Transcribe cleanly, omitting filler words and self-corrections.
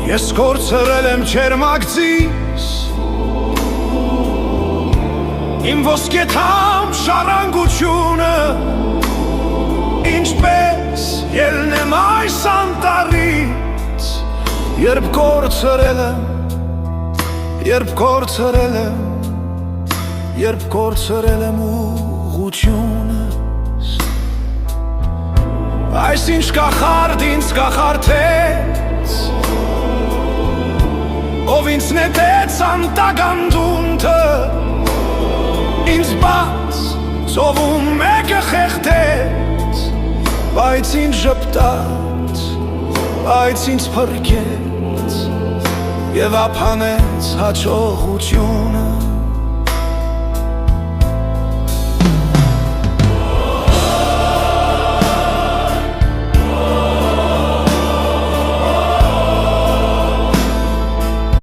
Ես կորցրել եմ չերմակցիս Իմ ոսկեթամ շարանգությունը Ինչպես ելնեմ այս անտառից Երբ կորցրել եմ Երբ կորցրել եմ ուղղությունս Այս ինչ կախարդ ինձ կախարդեց Ով ինձ նետեց անտագանդունթը Ինձ բաց ծովում մեկը խեղդեց Բայց ինձ ժպտաց, բայց ինձ փրկեց Եվ ափանեց հաջողությունը